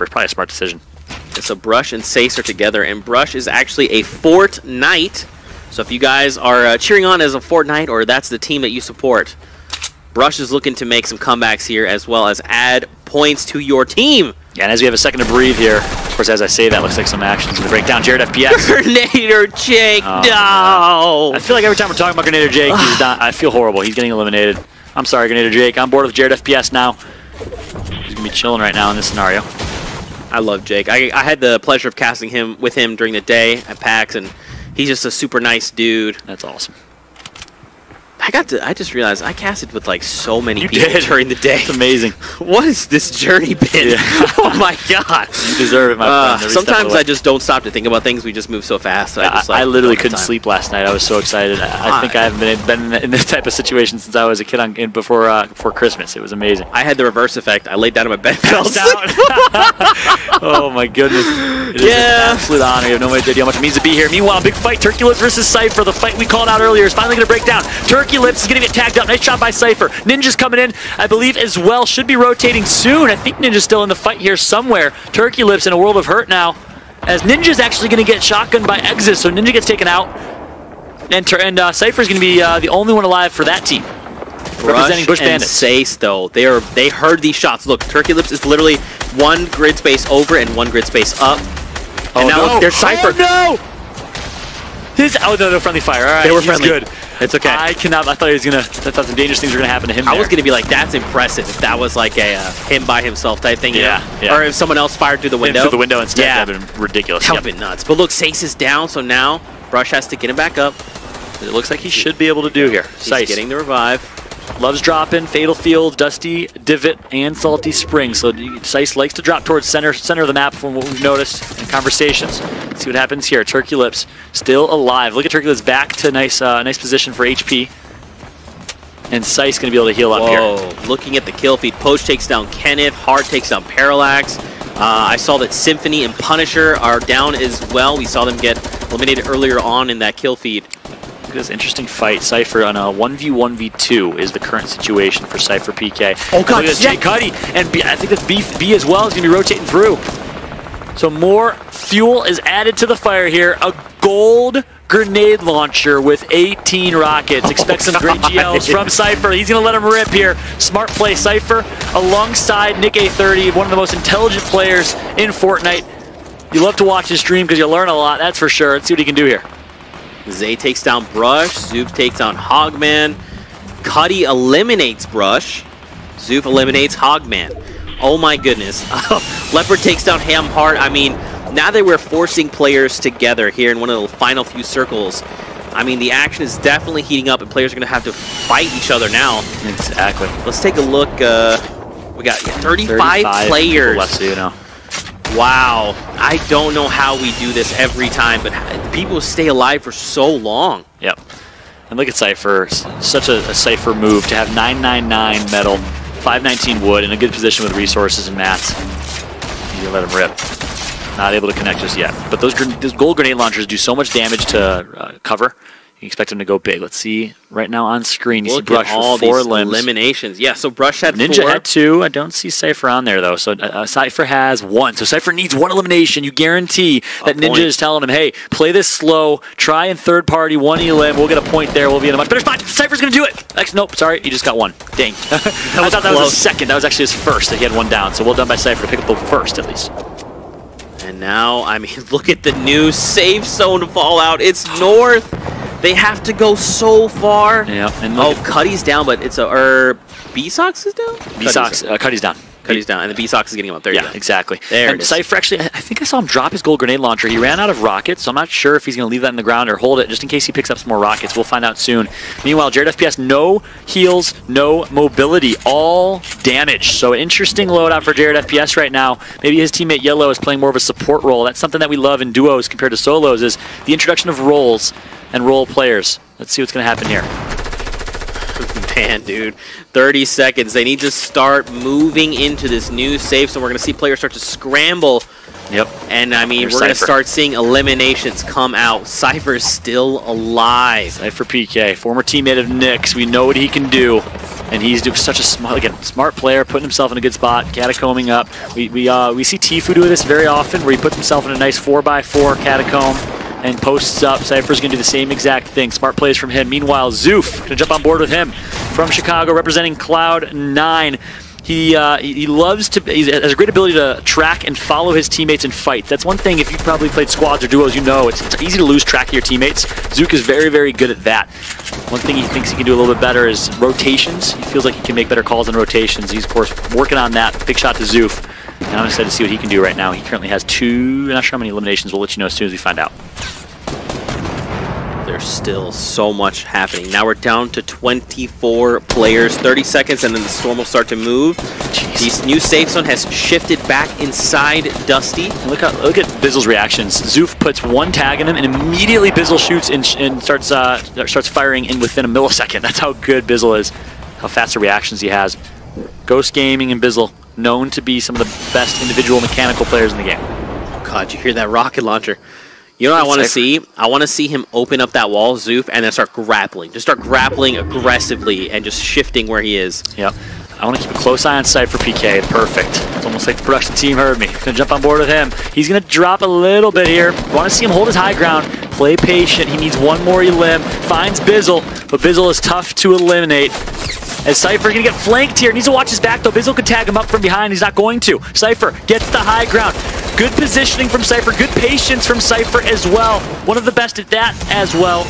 Cypher. Probably a smart decision. So Brush and Sace are together, and Brush is actually a fortnite. So if you guys are cheering on as a fortnite, or that's the team that you support, Brush is looking to make some comebacks here, as well as add points to your team. Yeah, and as we have a second to breathe here, of course, as I say that, looks like some action's going to break down. Jared FPS. Grenader Jake, no! I feel like every time we're talking about Grenader Jake, he's not, I feel horrible. He's getting eliminated. I'm sorry, Grenader Jake. I'm bored with Jared FPS now. He's going to be chilling right now in this scenario. I love Jake. I had the pleasure of casting him with him during the day at PAX, and he's just a super nice dude. That's awesome. I just realized I casted with like so many people during the day. It's amazing. What has this journey been? Yeah. Oh my god. You deserve it, my friend. Sometimes I just don't stop to think about things. We just move so fast. So I literally couldn't sleep last night. I was so excited. I think I haven't been in this type of situation since I was a kid before Christmas. It was amazing. I had the reverse effect. I laid down in my bed, fell asleep. Oh my goodness. It is an absolute honor. You have no idea how much it means to be here. Meanwhile, big fight. Turkey Lips versus Cypher. The fight we called out earlier is finally going to break down. Turkey Lips is going to get tagged up. Nice shot by Cypher. Ninja's coming in, I believe, as well. Should be rotating soon. I think Ninja's still in the fight here somewhere. Turkey Lips in a world of hurt now, as Ninja's actually going to get shotgunned by Exis, so Ninja gets taken out. And Cypher's going to be the only one alive for that team. Representing Bush Bandits. And Sace, though, they heard these shots. Look, Turkey Lips is literally one grid space over and one grid space up. And now look, there's Cypher. Oh, no! Oh, no, friendly fire. All right, they were friendly. Good. It's okay. I thought he was gonna. I thought some dangerous things were gonna happen to him. I was gonna be like, that's impressive if that was like a him by himself type thing. Yeah, yeah. Or if someone else fired through the window. Through the window instead. Yeah. That'd been ridiculous. That would've been nuts. But look, Sace is down, so now Brush has to get him back up. It looks like he should be able to do here. He's getting the revive. Loves dropping, Fatal Field, Dusty, Divot, and Salty Spring. So Sice likes to drop towards center of the map from what we've noticed in conversations. Let's see what happens here. Turkey Lips still alive. Look at Turkey Lips back to nice position for HP. And Sice going to be able to heal up here. Looking at the kill feed. Poach takes down Kenneth. Hart takes down Parallax. I saw that Symphony and Punisher are down as well. We saw them get eliminated earlier on in that kill feed. Look at this interesting fight. Cypher on a 1v1v2 is the current situation for Cypher PK. Oh god, look at Jay Cuddy, and B, I think that's B as well is going to be rotating through. So more fuel is added to the fire here. A gold grenade launcher with 18 rockets. Expect some great GLs from Cypher. He's going to let him rip here. Smart play, Cypher alongside Nick A30, one of the most intelligent players in Fortnite. You love to watch his stream because you learn a lot, that's for sure. Let's see what he can do here. Zay takes down Brush. Zoof takes down Hogman. Cuddy eliminates Brush. Zoof eliminates Hogman. Oh my goodness. Leopard takes down Ham Hart. I mean, now that we're forcing players together here in one of the final few circles, I mean, the action is definitely heating up and players are going to have to fight each other now. Exactly. Let's take a look. We got 35 players. Left, so you know. Wow, I don't know how we do this every time, but people stay alive for so long. Yep. And look at Cypher, such a Cypher move to have 999 metal, 519 wood, in a good position with resources and mats. You let him rip. Not able to connect just yet. But those gold grenade launchers do so much damage to cover. You expect him to go big. Let's see right now on screen. You see Brush with 4 limbs. Eliminations. Yeah, so Brush had Ninja 4. had 2. I don't see Cypher on there though. So Cypher has 1. So Cypher needs 1 elimination. You guarantee that Ninja is telling him, hey, play this slow. Try in third party 1 elim. We'll get a point there. We'll be in a much better spot. Cypher's gonna do it. Actually, nope. Sorry, he just got 1. Dang. I thought that was his second. That was actually his first. That he had 1 down. So well done by Cypher to pick up the first at least. And now, I mean, look at the new safe zone Fallout. It's north. They have to go so far. Yeah. And Cuddy's down, but it's B-Sox is down? B-Sox, Cuddy's down. Cuddy's down, and the B-Sox is getting him up. There you go. Yeah, exactly. There and Cypher actually, I think I saw him drop his gold grenade launcher. He ran out of rockets, so I'm not sure if he's going to leave that in the ground or hold it just in case he picks up some more rockets. We'll find out soon. Meanwhile, Jared FPS, no heals, no mobility, all damage. So interesting loadout for Jared FPS right now. Maybe his teammate Yellow is playing more of a support role. That's something that we love in duos compared to solos, is the introduction of roles and role players. Let's see what's going to happen here. Man, dude, 30 seconds. They need to start moving into this new safe, so we're going to see players start to scramble. Yep. And, I mean, we're going to start seeing eliminations come out. Cypher's still alive. Cypher PK, former teammate of Nick's. We know what he can do. And he's such a smart player, putting himself in a good spot, catacombing up. We see Tfue do this very often, where he puts himself in a nice 4x4 catacomb and posts up. Cypher's going to do the same exact thing. Smart plays from him. Meanwhile, Zoof going to jump on board with him from Chicago, representing Cloud9. He has a great ability to track and follow his teammates in fights. That's one thing, if you've probably played squads or duos, you know it's easy to lose track of your teammates. Zook is very, very good at that. One thing he thinks he can do a little bit better is rotations. He feels like he can make better calls on rotations. He's, of course, working on that. Big shot to Zoof. And I'm excited to see what he can do right now. He currently has 2, I'm not sure how many eliminations. We'll let you know as soon as we find out. There's still so much happening. Now we're down to 24 players, 30 seconds, and then the storm will start to move. This new safe zone has shifted back inside Dusty. Look at Bizzle's reactions. Zoof puts one tag in him, and immediately Bizzle shoots and starts firing in within a millisecond. That's how good Bizzle is, how fast the reactions he has. Ghost Gaming and Bizzle, known to be some of the best individual mechanical players in the game. Oh God, you hear that rocket launcher. You know what I want to see? I want to see him open up that wall, Zoof, and then start grappling. Just start grappling aggressively and just shifting where he is. Yep. I want to keep a close eye on Cypher PK. Perfect. It's almost like the production team heard me. Gonna jump on board with him. He's gonna drop a little bit here. Want to see him hold his high ground. Play patient. He needs one more elim. Finds Bizzle, but Bizzle is tough to eliminate. As Cypher gonna get flanked here. Needs to watch his back though. Bizzle could tag him up from behind. He's not going to. Cypher gets the high ground. Good positioning from Cypher. Good patience from Cypher as well. One of the best at that as well.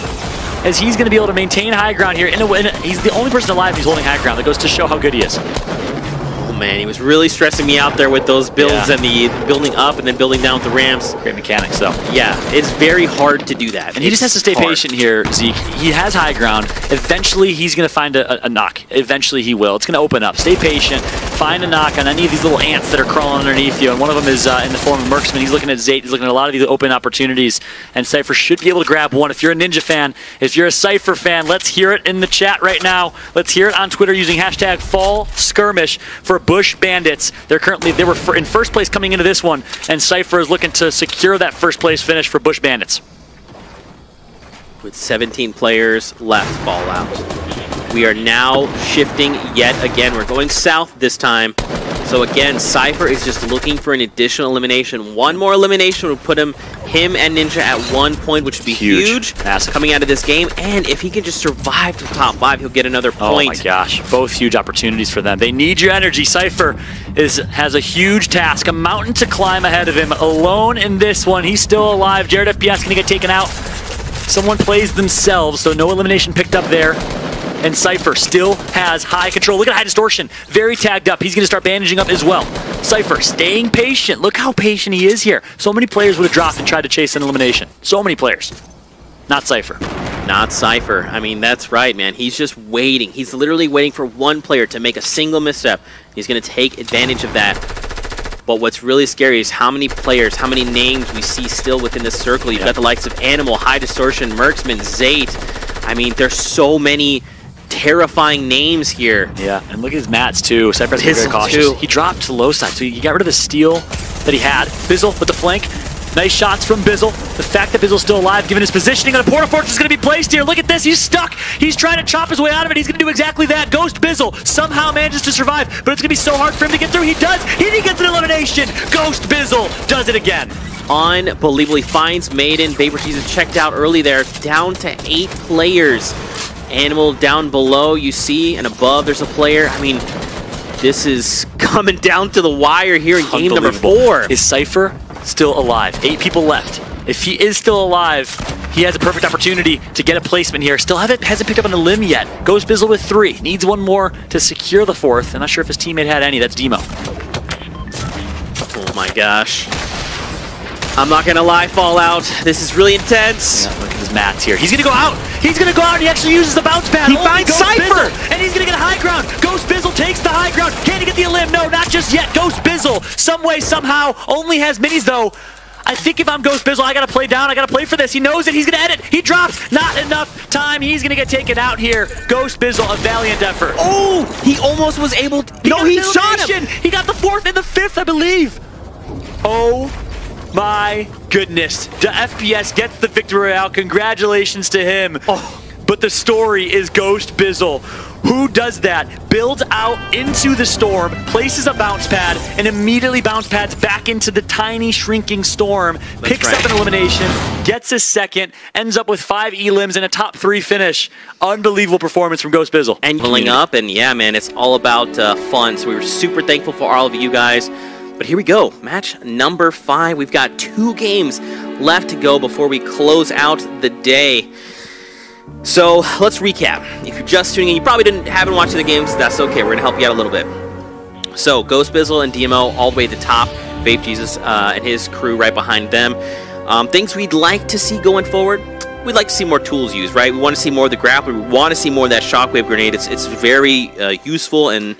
As he's going to be able to maintain high ground here. He's the only person alive who's holding high ground. That goes to show how good he is. Oh man, he was really stressing me out there with those builds and the building up and then building down with the ramps. Great mechanics though. Yeah, it's very hard to do that. And he just has to stay patient here, Zeke. He has high ground. Eventually he's going to find a knock. Eventually he will. It's going to open up. Stay patient. Find a knock on any of these little ants that are crawling underneath you. And one of them is in the form of Merksman. He's looking at Zayt. He's looking at a lot of these open opportunities. And Cypher should be able to grab one. If you're a Ninja fan, if you're a Cypher fan, let's hear it in the chat right now. Let's hear it on Twitter using hashtag #FallSkirmish for Bush Bandits. They were in first place coming into this one. And Cypher is looking to secure that first place finish for Bush Bandits. With 17 players left, Fallout. We are now shifting yet again. We're going south this time. So again, Cypher is just looking for an additional elimination. One more elimination would put him and Ninja at 1 point, which would be huge. Massive. Coming out of this game. And if he can just survive to the top 5, he'll get another point. Oh my gosh, both huge opportunities for them. They need your energy. Cypher has a huge task, a mountain to climb ahead of him. Alone in this one, he's still alive. Jared FPS gonna get taken out. Someone plays themselves, so no elimination picked up there. And Cypher still has high control. Look at high distortion. Very tagged up. He's going to start bandaging up as well. Cypher staying patient. Look how patient he is here. So many players would have dropped and tried to chase an elimination. So many players. Not Cypher. Not Cypher. I mean, that's right, man. He's just waiting. He's literally waiting for one player to make a single misstep. He's going to take advantage of that. But what's really scary is how many players, how many names we see still within this circle. You've got the likes of Animal, High Distortion, Merksman, Zayt. I mean, there's so many terrifying names here. Yeah, and look at his mats too. Cypher's very cautious. He dropped to the low side, so he got rid of the steal that he had. Bizzle with the flank. Nice shots from Bizzle. The fact that Bizzle's still alive, given his positioning, and a Porta Fortress is going to be placed here. Look at this. He's stuck. He's trying to chop his way out of it. He's going to do exactly that. Ghost Bizzle somehow manages to survive, but it's going to be so hard for him to get through. He does. He gets an elimination. Ghost Bizzle does it again. Unbelievable. He finds Maiden. Vapor Teaser checked out early there. Down to 8 players. Animal down below, you see, and above there's a player. I mean, this is coming down to the wire here in game number 4. Is Cypher still alive? 8 people left. If he is still alive, he has a perfect opportunity to get a placement here. Still hasn't picked up on a limb yet. Goes Bizzle with 3. Needs one more to secure the 4th. I'm not sure if his teammate had any. That's Demo. Oh my gosh. I'm not gonna lie, Fallout. This is really intense. Yeah, look at his mats here. He's gonna go out. He's gonna go out and he actually uses the bounce pad. He finds Cypher! And he's gonna get high ground. Ghost Bizzle takes the high ground. Can he get the elim? No, not just yet. Ghost Bizzle, some way, somehow, only has minis though. I think if I'm Ghost Bizzle, I gotta play down. I gotta play for this. He knows it. He's gonna edit. He drops. Not enough time. He's gonna get taken out here. Ghost Bizzle, a valiant effort. Oh, he almost was able to. No, he shot him. He got the 4th and the 5th, I believe. Oh my goodness. The FPS gets the victory royale. Congratulations to him. Oh. But the story is Ghost Bizzle Who does that? Builds out into the storm, places a bounce pad, and immediately bounce pads back into the tiny shrinking storm, picks up an elimination, gets a second, ends up with 5 elims and a top 3 finish. Unbelievable performance from Ghost Bizzle. And pulling up, and yeah, man, it's all about fun. So we were super thankful for all of you guys. But here we go, match number 5. We've got 2 games left to go before we close out the day. So let's recap. If you're just tuning in, you probably haven't watched the games. That's okay. We're gonna help you out a little bit. So Ghost Bizzle and DMO all the way to the top. Vape Jesus and his crew right behind them. Things we'd like to see going forward. We'd like to see more tools used, right? We want to see more of the grappler. We want to see more of that shockwave grenade. It's very useful, and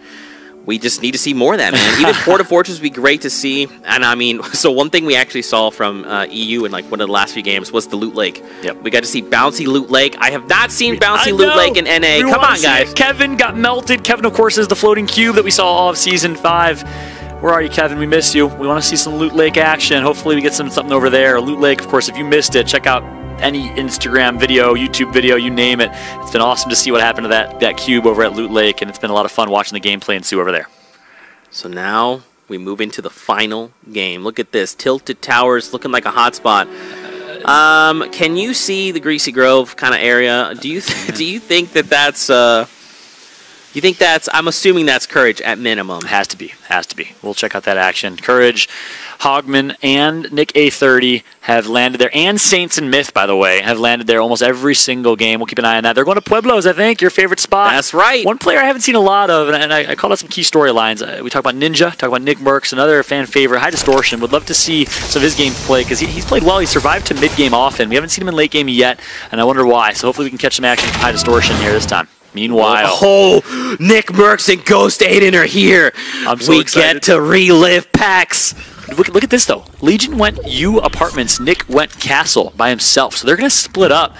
we just need to see more of that, man. Even Porta Fortress would be great to see. And I mean, so one thing we actually saw from EU in like one of the last few games was the Loot Lake. Yep. We got to see Bouncy Loot Lake. I have not seen Bouncy Loot Lake in NA. Come on, guys. Kevin got melted. Kevin, of course, is the floating cube that we saw all of Season 5. Where are you, Kevin? We miss you. We want to see some Loot Lake action. Hopefully we get something over there. Loot Lake, of course, if you missed it, check out any Instagram video, YouTube video, you name it. It's been awesome to see what happened to that cube over at Loot Lake, and it's been a lot of fun watching the gameplay ensue over there. So now we move into the final game. Look at this. Tilted Towers looking like a hotspot. Can you see the Greasy Grove kind of area? Do you think that's I'm assuming that's Courage at minimum. Has to be. We'll check out that action. Courage, Hogman, and Nick A30 have landed there, and Saints and Myth, by the way, have landed there almost every single game. We'll keep an eye on that. They're going to Pueblos, I think, your favorite spot. That's right. One player I haven't seen a lot of, and I called out some key storylines. We talk about Ninja, talk about Nick Merckx, another fan favorite, High Distortion. Would love to see some of his game play, because he's played well. He survived to mid-game often. We haven't seen him in late game yet, and I wonder why. So hopefully we can catch some action from High Distortion here this time. Meanwhile, Nick Merckx and Ghost Aiden are here. I'm so excited. Get to relive PAX. Look at this, though. Legion went U Apartments. Nick went Castle by himself. So they're going to split up.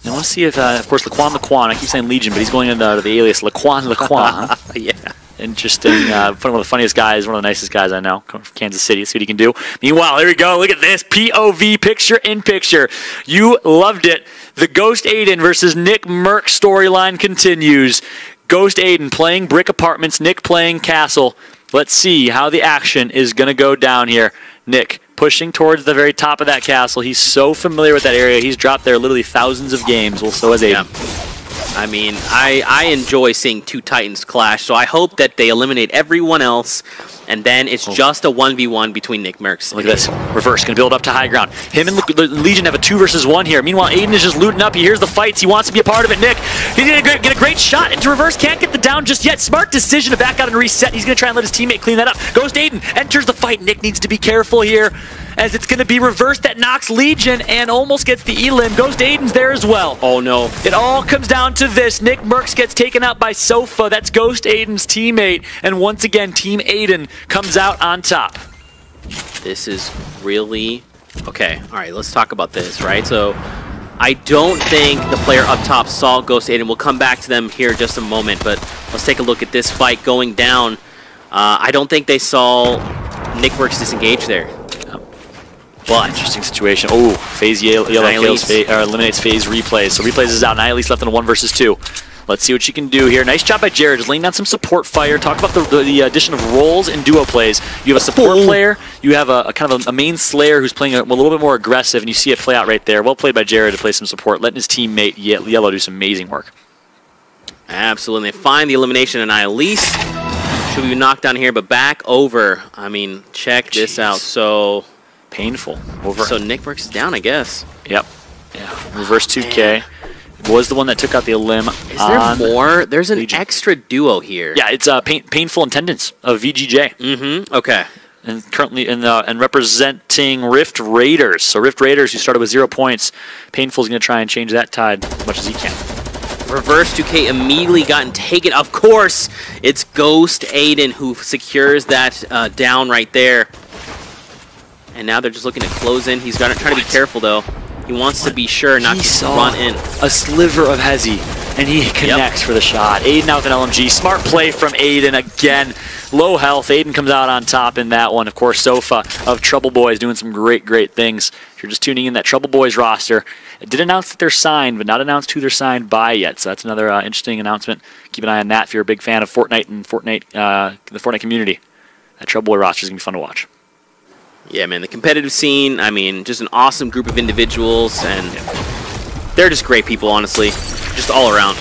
I want to see if, of course, Laquan. I keep saying Legion, but he's going into the alias Laquan. Yeah. Interesting. One of the funniest guys, one of the nicest guys I know. Coming from Kansas City. See what he can do. Meanwhile, here we go. Look at this. POV picture-in-picture. You loved it. The Ghost Aiden versus Nick Merckx storyline continues. Ghost Aiden playing Brick Apartments, Nick playing Castle. Let's see how the action is going to go down here. Nick pushing towards the very top of that castle. He's so familiar with that area. He's dropped there literally thousands of games. Well, so has Aiden. Yeah. I mean, I enjoy seeing 2 Titans clash, so I hope that they eliminate everyone else, and then it's just a 1v1 between Nick Merckx. Look at this. Reverse, going to build up to high ground. Him and Legion have a 2 versus 1 here. Meanwhile, Aiden is just looting up. He hears the fights. He wants to be a part of it. Nick, he's going to get a great shot into reverse. Can't get the down just yet. Smart decision to back out and reset. He's going to try and let his teammate clean that up. Ghost Aiden enters the fight. Nick needs to be careful here, as it's going to be reverse that knocks Legion and almost gets the elim. Ghost Aiden's there as well. Oh, no. It all comes down to this. Nick Merckx gets taken out by Sofa. That's Ghost Aiden's teammate. And once again, Team Aiden comes out on top. This is really... Okay, all right, let's talk about this, right? So, I don't think the player up top saw Ghost Aiden. We'll come back to them here in just a moment, but let's take a look at this fight going down. I don't think they saw Nick Merckx disengage there. But interesting situation. Oh, FaZe Yellow kills, eliminates FaZe Replays. So Replays is out. Nihilise left in a 1 versus 2. Let's see what she can do here. Nice job by Jared, just laying down some support fire. Talk about the addition of roles and duo plays. You have a support player. You have a kind of a main slayer who's playing a little bit more aggressive, and you see it play out right there. Well played by Jared to play some support, letting his teammate Yellow do some amazing work. Absolutely. They find the elimination of Nihilise. Should be knocked down here, but back over. I mean, check this out. So... painful. Over. So Nick Merckx is down, I guess. Yep. Yeah. Reverse 2K. Was the one that took out the elim. Is there more? There's an extra duo here. Yeah, it's Painful Intendants of VGJ. Mm-hmm. Okay. And currently and representing Rift Raiders. So Rift Raiders, who started with 0 points. Painful's going to try and change that tide as much as he can. Reverse 2K immediately gotten taken. Of course, it's Ghost Aiden who secures that down right there. And now they're just looking to close in. He's got to try to be careful, though. He wants to be sure not to run in. A sliver of Hezi, and he connects for the shot. Aiden out with an LMG. Smart play from Aiden again. Low health. Aiden comes out on top in that one. Of course, Sofa of Trouble Boys doing some great things. If you're just tuning in, that Trouble Boys roster, it did announce that they're signed, but not announced who they're signed by yet. So that's another interesting announcement. Keep an eye on that if you're a big fan of Fortnite and the Fortnite community. That Trouble Boy roster is going to be fun to watch. Yeah, man, the competitive scene, I mean, just an awesome group of individuals, and they're just great people, honestly, just all around.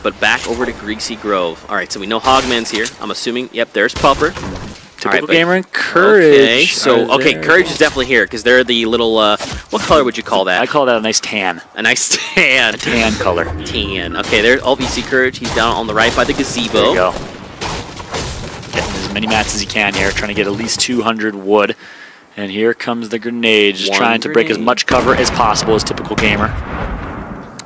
But back over to Greasy Grove. All right, so we know Hogman's here. I'm assuming, yep, there's Pupper. Typical Gamer and Courage. Okay, so, Courage is definitely here, because they're the little, what color would you call that? I call that a nice tan. A nice tan. A tan color. Tan. Okay, there's, you see Courage. He's down on the right by the gazebo. There you go. Getting as many mats as he can here, trying to get at least 200 wood. And here comes the grenade, just trying to break as much cover as possible as typical Gamer.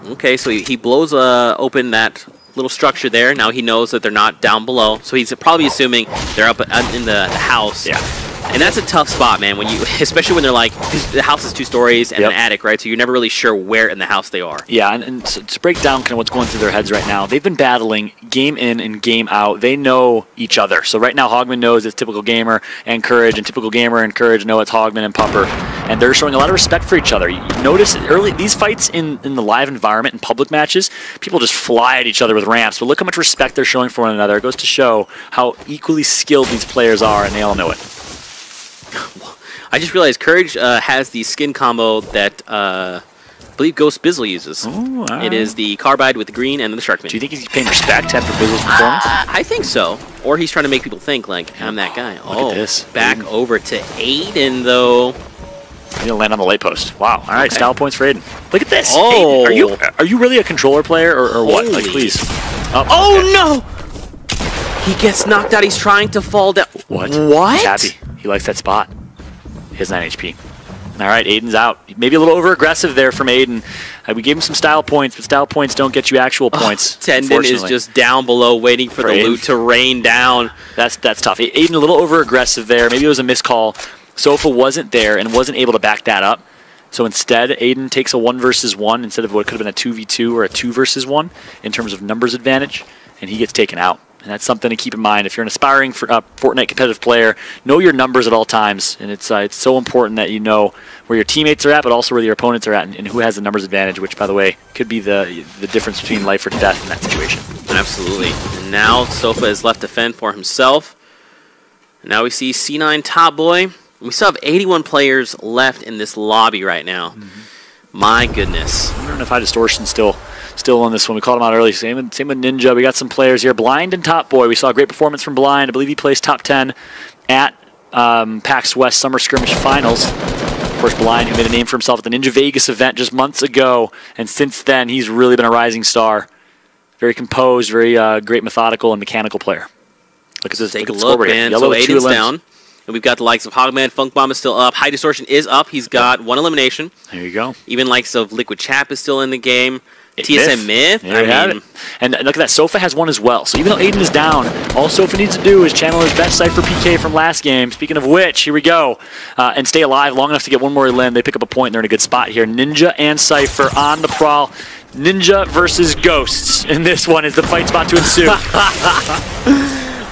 Okay, so he blows open that little structure there. Now he knows that they're not down below, so he's probably assuming they're up in the house. Yeah. And that's a tough spot, man, when you, especially when they're like, the house is 2 stories and an attic, right? So you're never really sure where in the house they are. Yeah, and so to break down kind of what's going through their heads right now, they've been battling game in and game out. They know each other. So right now, Hogman knows it's typical Gamer and Courage, and typical Gamer and Courage know it's Hogman and Pupper. And they're showing a lot of respect for each other. You notice early these fights in the live environment, in public matches, people just fly at each other with ramps. But look how much respect they're showing for one another. It goes to show how equally skilled these players are, and they all know it. I just realized Courage has the skin combo that I believe Ghost Bizzle uses. Ooh, it is the Carbide with the green and the Sharkman. Do you think he's paying respect after Bizzle's performance? I think so. Or he's trying to make people think, like, I'm that guy. Look at this. Back over to Aiden, though. He's gonna land on the late post. Wow. All right, style points for Aiden. Look at this. Oh. Aiden, are you really a controller player or what? Like, please. Oh, no! He gets knocked out. He's trying to fall down. What? What? He's happy. He likes that spot. He has 9 HP. All right, Aiden's out. Maybe a little over-aggressive there from Aiden. We gave him some style points, but style points don't get you actual points. Tendon is just down below waiting for the Aiden. loot to rain down. That's tough. Aiden a little over-aggressive there. Maybe it was a miscall. Sofa wasn't there and wasn't able to back that up. So instead, Aiden takes a 1 versus 1 instead of what could have been a 2v2 or a 2 versus 1 in terms of numbers advantage, and he gets taken out. And that's something to keep in mind. If you're an aspiring Fortnite competitive player, know your numbers at all times. And it's so important that you know where your teammates are at, but also where your opponents are at, and who has the numbers advantage, which, by the way, could be the difference between life or death in that situation. Absolutely. And now Sofa is left to fend for himself. And now we see C9 Top Boy. We still have 81 players left in this lobby right now. My goodness. I don't know if High Distortion's still on this one. We called him out early. Same with Ninja. We got some players here. Blind and Top Boy. We saw a great performance from Blind. I believe he placed top 10 at PAX West Summer Skirmish Finals. Of course, Blind, who made a name for himself at the Ninja Vegas event just months ago. And since then, he's really been a rising star. Very composed, very great methodical and mechanical player. Look at this. Take a look, man. So Aiden's down. And we've got the likes of Hogman. Funk Bomb is still up. High Distortion is up. He's got 1 elimination. There you go. Even likes of Liquid Chap is still in the game. TSM Myth. I mean, and look at that. Sofa has 1 as well. So even though Aiden is down, all Sofa needs to do is channel his best Cypher PK from last game. Speaking of which, here we go. And stay alive long enough to get 1 more elim. They pick up a point. And they're in a good spot here. Ninja and Cypher on the prowl. Ninja versus Ghosts. And this one is the fight spot to ensue.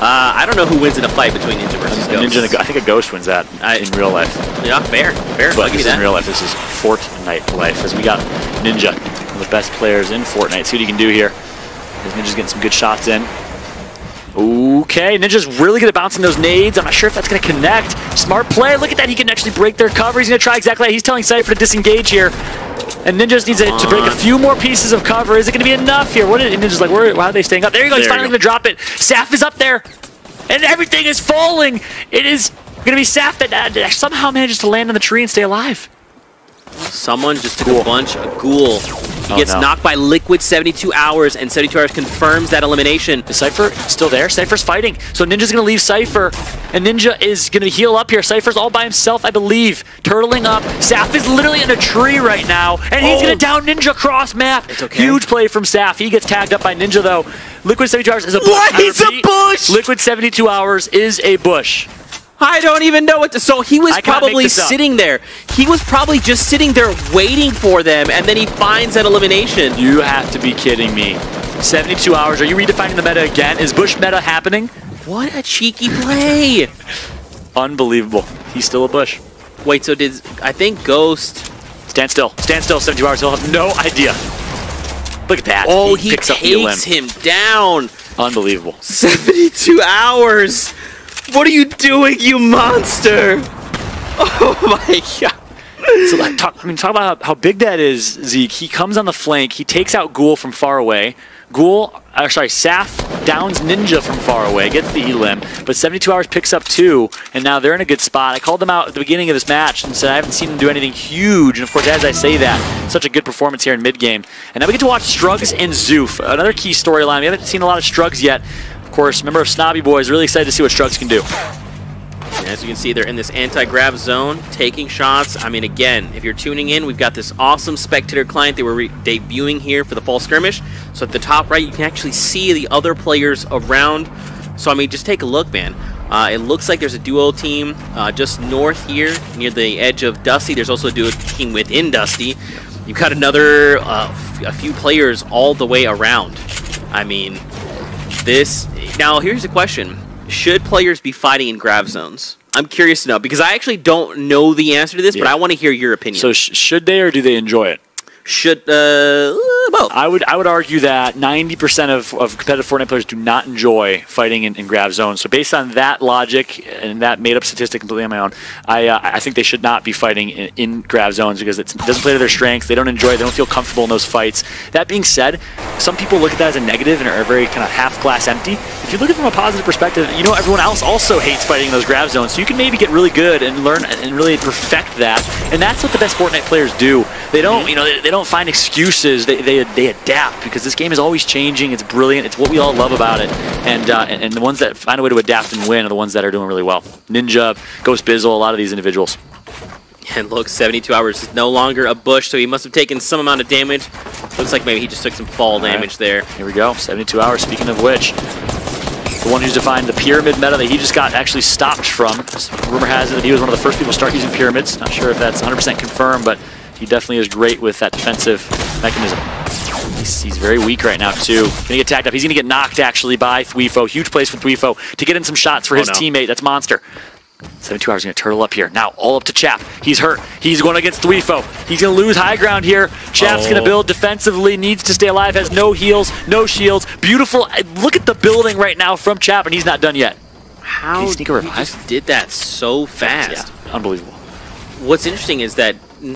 I don't know who wins in a fight between Ninja versus Ghost. Ninja, I think a Ghost wins that in real life. Yeah, fair. But this is in real life. This is Fortnite life. As we got Ninja, one of the best players in Fortnite. See what he can do here. Ninja's getting some good shots in. Okay, Ninja's really good at bouncing those nades. I'm not sure if that's going to connect. Smart play. Look at that. He can actually break their cover. He's going to try exactly that. He's telling Cypher to disengage here. And Ninja just needs to break a few more pieces of cover. Is it going to be enough here? Ninja's like, how are they staying up? There you go. He's finally going to drop it. Saf is up there. And everything is falling. It is going to be Saf that somehow manages to land on the tree and stay alive. Someone just took a bunch of ghoul. He gets knocked by Liquid 72 hours, and 72 hours confirms that elimination. Is Cypher still there? Cypher's fighting. So Ninja's going to leave Cypher, and Ninja is going to heal up here. Cypher's all by himself, I believe. Turtling up. Saf is literally in a tree right now, and he's going to down Ninja cross map. It's okay. Huge play from Saf. He gets tagged up by Ninja, though. Liquid 72 hours is a bush. What? He's a bush! Liquid 72 hours is a bush. I don't even know what to... So he was probably this up. sitting there. He was probably just sitting there waiting for them, and then he finds that elimination. You have to be kidding me. 72 hours. Are you redefining the meta again? Is Bush meta happening? What a cheeky play. Unbelievable. He's still a Bush. Wait, so did... I think Ghost... Stand still. Stand still. 72 hours. He'll have no idea. Look at that. Oh, he picks up the takes him down. Unbelievable. 72 hours. What are you doing, you monster? Oh my god. So like, talk about how big that is, Zeke. He comes on the flank. He takes out Ghoul from far away. Saf downs Ninja from far away, gets the elim, but 72 hours picks up 2, and now they're in a good spot. I called them out at the beginning of this match and said I haven't seen them do anything huge, and of course, as I say that, such a good performance here in mid-game. And now we get to watch Strugs and Zoof, another key storyline. We haven't seen a lot of Strugs yet. Of course, member of Snobby Boys, really excited to see what Strugs can do. As you can see, they're in this anti-grab zone, taking shots. I mean, again, if you're tuning in, we've got this awesome spectator client that we're debuting here for the fall skirmish. So at the top right, you can actually see the other players around. So, I mean, just take a look, man. It looks like there's a duo team just north here, near the edge of Dusty. There's also a duo team within Dusty. You've got another, a few players all the way around. I mean, this... Now, here's the question. Should players be fighting in grab zones? I'm curious to know, because I actually don't know the answer to this, but I want to hear your opinion. So should they, or do they enjoy it? Should, both. I would argue that 90% of competitive Fortnite players do not enjoy fighting in grab zones. So based on that logic and that made-up statistic completely on my own, I think they should not be fighting in grab zones because it doesn't play to their strengths. They don't enjoy it. They don't feel comfortable in those fights. That being said, some people look at that as a negative and are very kind of half-glass empty. If you look at it from a positive perspective, you know everyone else also hates fighting in those grab zones. So you can maybe get really good and learn and really perfect that. And that's what the best Fortnite players do. They don't, they don't find excuses. They adapt because this game is always changing. It's brilliant. It's what we all love about it. And the ones that find a way to adapt and win are the ones that are doing really well. Ninja, Ghost Bizzle, a lot of these individuals. And look, 72 hours is no longer a Bush, so he must have taken some amount of damage. Looks like maybe he just took some fall damage there. Here we go. 72 hours. Speaking of which, the one who's defined the pyramid meta that he just got actually stopped from. Rumor has it that he was one of the first people to start using pyramids. Not sure if that's 100% confirmed, but he definitely is great with that defensive mechanism. He's very weak right now, too. Gonna get tagged up. He's gonna get knocked, actually, by Thweefo. Huge place for Thweefo to get in some shots for his teammate. That's Monster. 72 hours gonna turtle up here. Now, all up to Chap. He's hurt. He's going against Thweefo. He's gonna lose high ground here. Chap's gonna build defensively, needs to stay alive, has no heals, no shields. Beautiful. Look at the building right now from Chap, and he's not done yet. How he just did that so fast? Yeah, unbelievable. What's interesting is that